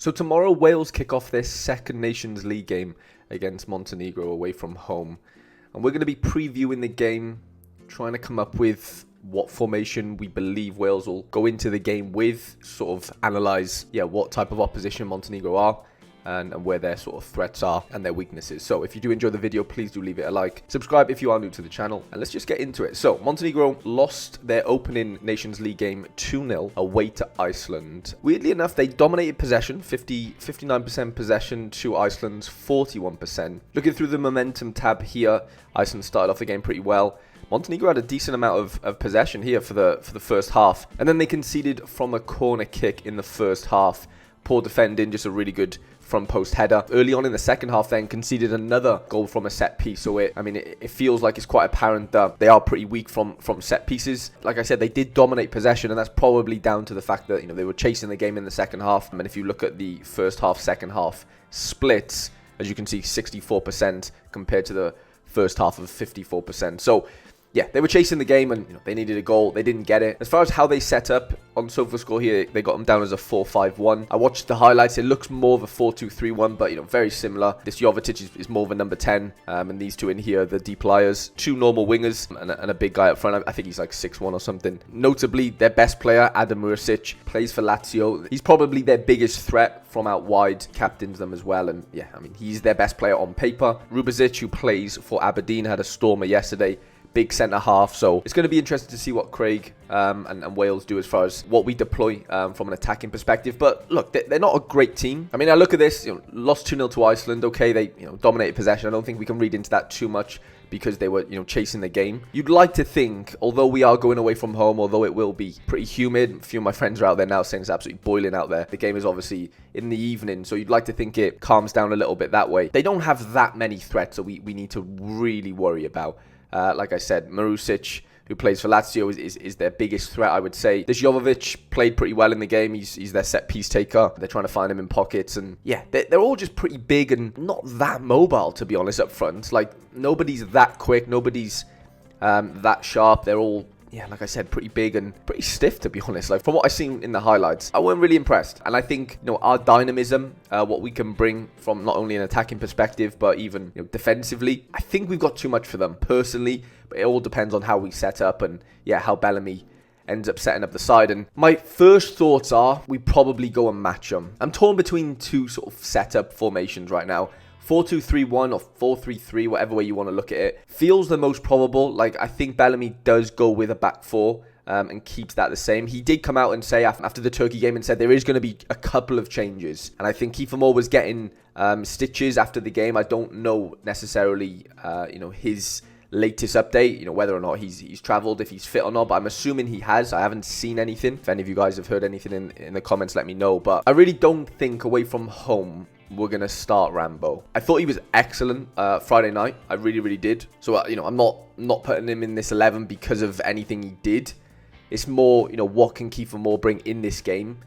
So tomorrow, Wales kick off their second Nations League game against Montenegro away from home. And we're going to be previewing the game, trying to come up with what formation we believe Wales will go into the game with, sort of analyse, what type of opposition Montenegro are, and where their sort of threats are and their weaknesses. So if you do enjoy the video, please do leave it a like. Subscribe if you are new to the channel, and let's just get into it. So Montenegro lost their opening Nations League game 2-0 away to Iceland. Weirdly enough, they dominated possession, 59% possession to Iceland's 41%. Looking through the momentum tab here, Iceland started off the game pretty well. Montenegro had a decent amount of possession here for the first half, and then they conceded from a corner kick in the first half. Poor defending, just a really good front post header. Early on in the second half then conceded another goal from a set piece. So it feels like it's quite apparent that they are pretty weak from set pieces. Like I said, they did dominate possession, and that's probably down to the fact that they were chasing the game in the second half. And if you look at the first half, second half splits, as you can see, 64% compared to the first half of 54%. So yeah, they were chasing the game and they needed a goal. They didn't get it. As far as how they set up on SofaScore here, they got them down as a 4-5-1. I watched the highlights. It looks more of a 4-2-3-1, but very similar. This Jovetic is more of a number 10, and these two in here, the deep liers, two normal wingers and a big guy up front. I think he's like 6'1" or something. Notably, their best player, Adam Mursic, plays for Lazio. He's probably their biggest threat from out wide, captains them as well, and he's their best player on paper. Rubezic, who plays for Aberdeen, had a stormer yesterday. Big centre half, so it's going to be interesting to see what Craig and Wales do as far as what we deploy from an attacking perspective. But look, they're not a great team. I look at this, lost 2-0 to Iceland. Okay, they dominated possession. I don't think we can read into that too much because they were chasing the game. You'd like to think, although we are going away from home, although it will be pretty humid, a few of my friends are out there now saying it's absolutely boiling out there. The game is obviously in the evening, so you'd like to think it calms down a little bit that way. They don't have that many threats that we need to really worry about. Like I said, Marusic, who plays for Lazio, is their biggest threat, I would say. This Jovetic played pretty well in the game. He's their set piece taker. They're trying to find him in pockets. And yeah, they're all just pretty big and not that mobile, to be honest, up front. Like, nobody's that quick. Nobody's that sharp. They're all, like I said, pretty big and pretty stiff, to be honest. Like, from what I've seen in the highlights, I weren't really impressed. And I think, our dynamism, what we can bring from not only an attacking perspective, but even defensively, I think we've got too much for them, personally. But it all depends on how we set up and, how Bellamy ends up setting up the side. And my first thoughts are we probably go and match them. I'm torn between two sort of setup formations right now. 4-2-3-1 or 4-3-3, whatever way you want to look at it, feels the most probable. Like, I think Bellamy does go with a back four and keeps that the same. He did come out and say after the Turkey game and said there is going to be a couple of changes. And I think Kiefer Moore was getting stitches after the game. I don't know necessarily, his latest update, whether or not he's travelled, if he's fit or not, but I'm assuming he has. I haven't seen anything. If any of you guys have heard anything in the comments, let me know. But I really don't think away from home we're going to start Rambo. I thought he was excellent Friday night. I really, really did. So, I'm not putting him in this 11 because of anything he did. It's more, what can Kiefer Moore bring in this game?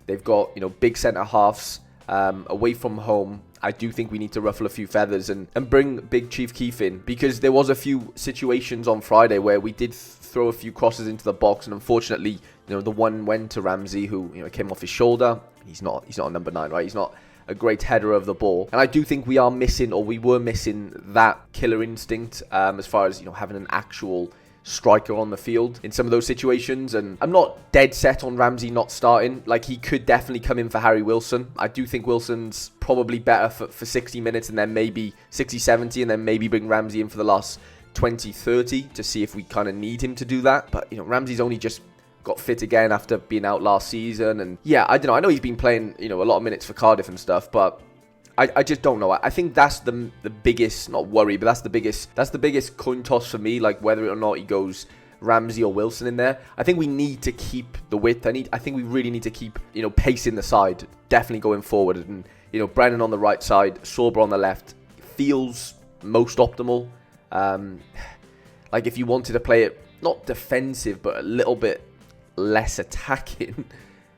They've got, big centre halves away from home. I do think we need to ruffle a few feathers and bring Big Chief Keef in, because there was a few situations on Friday where we did throw a few crosses into the box, and unfortunately, the one went to Ramsey, who came off his shoulder. He's not a number 9, right? He's not a great header of the ball, and I do think we were missing that killer instinct as far as having an actual striker on the field in some of those situations. And I'm not dead set on Ramsey not starting. Like, he could definitely come in for Harry Wilson. I do think Wilson's probably better for 60 minutes, and then maybe 60-70, and then maybe bring Ramsey in for the last 20-30 to see if we kind of need him to do that. But Ramsey's only just got fit again after being out last season, and I don't know. I know he's been playing a lot of minutes for Cardiff and stuff, but I just don't know. I think that's the biggest, not worry, but that's the biggest coin toss for me, like whether or not he goes Ramsey or Wilson in there. I think we need to keep the width. I think we really need to keep pacing the side, definitely going forward, and Brennan on the right side, Sorba on the left feels most optimal. Like, if you wanted to play it not defensive but a little bit less attacking,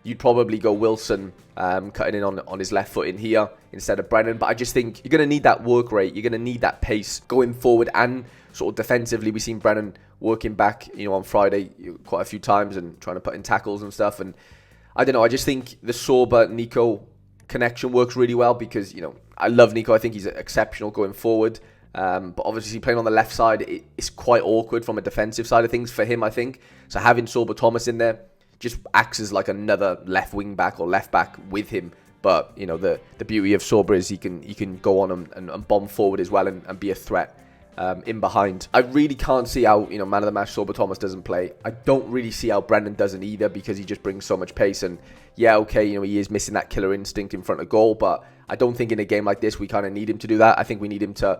you'd probably go Wilson cutting in on his left foot in here instead of Brennan. But I just think you're going to need that work rate. You're going to need that pace going forward and sort of defensively. We've seen Brennan working back, on Friday quite a few times and trying to put in tackles and stuff. And I don't know. I just think the Sorba, Nico connection works really well because, I love Nico. I think he's exceptional going forward. But obviously playing on the left side, it's quite awkward from a defensive side of things for him, I think. So having Sorba Thomas in there just acts as like another left wing back or left back with him. But, the beauty of Sorba is he can go on and bomb forward as well and be a threat in behind. I really can't see how, man of the match Sorba Thomas doesn't play. I don't really see how Brennan doesn't either because he just brings so much pace. And yeah, okay, he is missing that killer instinct in front of goal. But I don't think in a game like this we kind of need him to do that. I think we need him to,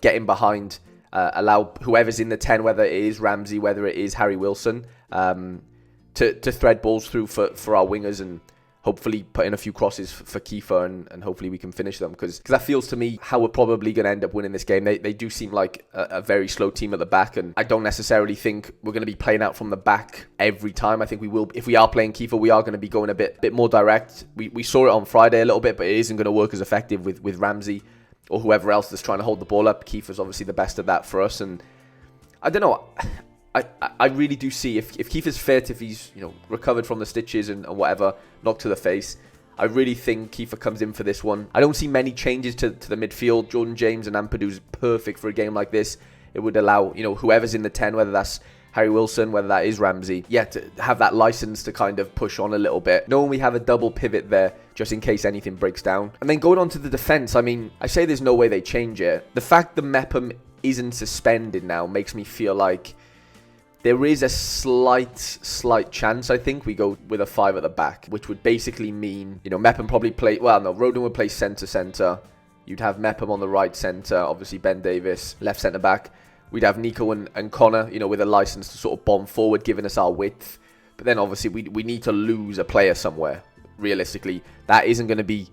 get in behind, allow whoever's in the 10, whether it is Ramsey, whether it is Harry Wilson, to thread balls through for our wingers and hopefully put in a few crosses for Kiefer and hopefully we can finish them because that feels to me how we're probably going to end up winning this game. They do seem like a very slow team at the back, and I don't necessarily think we're going to be playing out from the back every time. I think we will, if we are playing Kiefer, we are going to be going a bit more direct. We saw it on Friday a little bit, but it isn't going to work as effective with Ramsey or whoever else that's trying to hold the ball up. Kiefer's obviously the best at that for us, and I don't know. I really do see if Kiefer's fit, if he's recovered from the stitches and whatever, knocked to the face, I really think Kiefer comes in for this one. I don't see many changes to the midfield. Jordan James and Ampadu's perfect for a game like this. It would allow whoever's in the 10, whether that's Harry Wilson, whether that is Ramsey, to have that license to kind of push on a little bit. Knowing we have a double pivot there just in case anything breaks down. And then going on to the defence, I mean, I say there's no way they change it. The fact that Mepham isn't suspended now makes me feel like there is a slight chance, I think, we go with a 5 at the back, which would basically mean, Mepham probably play, Rodon would play centre. You'd have Mepham on the right centre, obviously Ben Davis, left centre-back. We'd have Nico and Connor, with a license to sort of bomb forward, giving us our width. But then obviously we need to lose a player somewhere, realistically. That isn't going to be,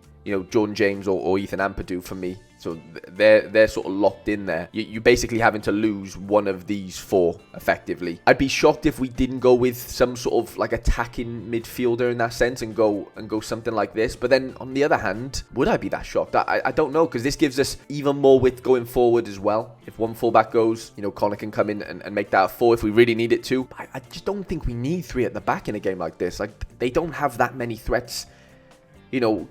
Jordan James or Ethan Ampadu for me. So they're sort of locked in there. You're basically having to lose one of these 4 effectively. I'd be shocked if we didn't go with some sort of like attacking midfielder in that sense and go something like this. But then on the other hand, would I be that shocked? I don't know, because this gives us even more width going forward as well. If one fullback goes, Connor can come in and make that a 4 if we really need it to. I just don't think we need 3 at the back in a game like this. Like, they don't have that many threats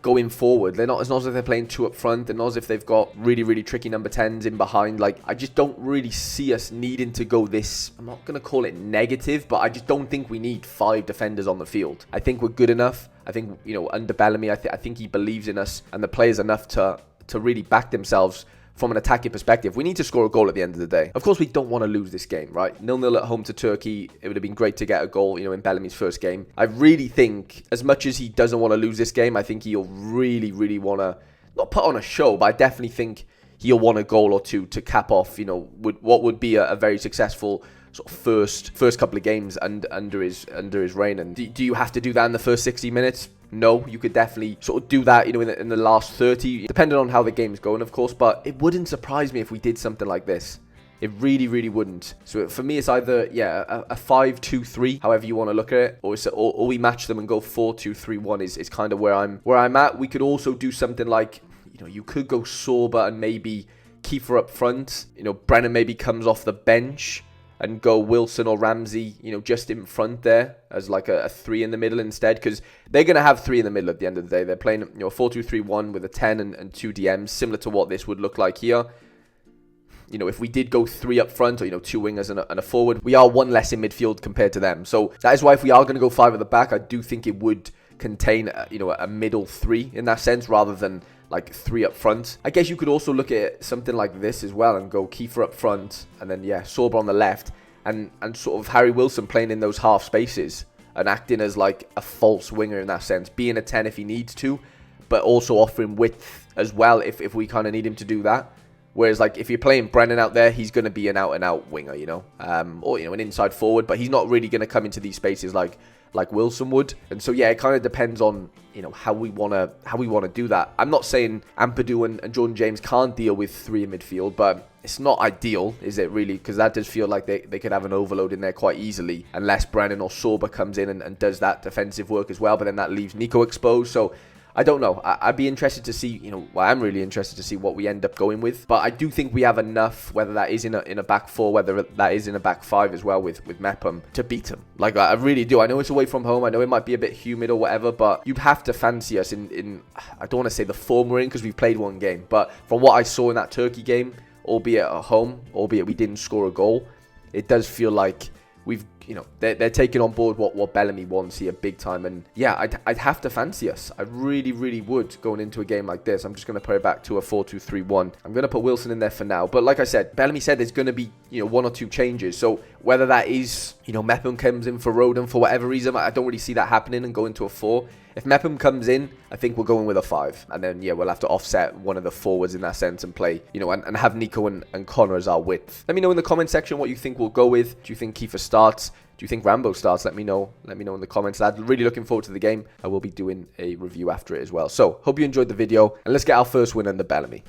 going forward. They're not as if they're playing 2 up front. They're not as if they've got really, really tricky number 10s in behind. Like, I just don't really see us needing to go this, I'm not going to call it negative, but I just don't think we need 5 defenders on the field. I think we're good enough. I think, under Bellamy, I think he believes in us and the players enough to really back themselves from an attacking perspective. We need to score a goal at the end of the day. Of course, we don't want to lose this game, right? 0-0 at home to Turkey. It would have been great to get a goal, in Bellamy's first game. I really think, as much as he doesn't want to lose this game, I think he'll really, really want to, not put on a show, but I definitely think he'll want a goal or 2 to cap off, what would be a very successful sort of first couple of games under his reign. And do you have to do that in the first 60 minutes? No, you could definitely sort of do that, in the last 30, depending on how the game's going, of course. But it wouldn't surprise me if we did something like this. It really, really wouldn't. So for me, it's either, a 5-2-3, however you want to look at it, or we match them and go 4-2-3-1 is kind of where I'm at. We could also do something like, you could go Sorba and maybe Kiefer up front. Brennan maybe comes off the bench and go Wilson or Ramsey, just in front there as like a 3 in the middle instead, because they're going to have 3 in the middle at the end of the day. They're playing, a 4-2-3-1 with a 10 and 2 DMs, similar to what this would look like here. If we did go 3 up front or, 2 wingers and a forward, we are 1 less in midfield compared to them. So that is why if we are going to go 5 at the back, I do think it would contain, a middle 3 in that sense, rather than like 3 up front. I guess you could also look at something like this as well and go Kiefer up front and then, Sorba on the left and sort of Harry Wilson playing in those half spaces and acting as like a false winger in that sense, being a 10 if he needs to, but also offering width as well if we kind of need him to do that. Whereas, like, if you're playing Brennan out there, he's going to be an out-and-out winger, or, an inside forward, but he's not really going to come into these spaces like Wilson would. And so, it kind of depends on, how we want to do that. I'm not saying Ampadu and Jordan James can't deal with 3 in midfield, but it's not ideal, is it really? Because that does feel like they could have an overload in there quite easily, unless Brennan or Sorba comes in and does that defensive work as well, but then that leaves Nico exposed. So I don't know. I'd be interested to see, well, I'm really interested to see what we end up going with. But I do think we have enough, whether that is in a back four, whether that is in a back five as well with Mepham, to beat him. Like, I really do. I know it's away from home. I know it might be a bit humid or whatever, but you'd have to fancy us in I don't want to say the form we're in because we've played one game. But from what I saw in that Turkey game, albeit at home, albeit we didn't score a goal, it does feel like they're taking on board what Bellamy wants here big time. And yeah, I'd have to fancy us. I really, really would going into a game like this. I'm just going to put it back to a 4-2-3-1. I'm going to put Wilson in there for now. But like I said, Bellamy said there's going to be, one or two changes. So whether that is, Mepham comes in for Roden for whatever reason, I don't really see that happening and go into a 4. If Mepham comes in, I think we're going with a 5. And then, yeah, we'll have to offset one of the forwards in that sense and play, and have Nico and Connor as our width. Let me know in the comment section what you think we'll go with. Do you think Kiefer starts? Do you think Rambo starts? Let me know. Let me know in the comments. I'm really looking forward to the game. I will be doing a review after it as well. So, hope you enjoyed the video. And let's get our first win under Bellamy.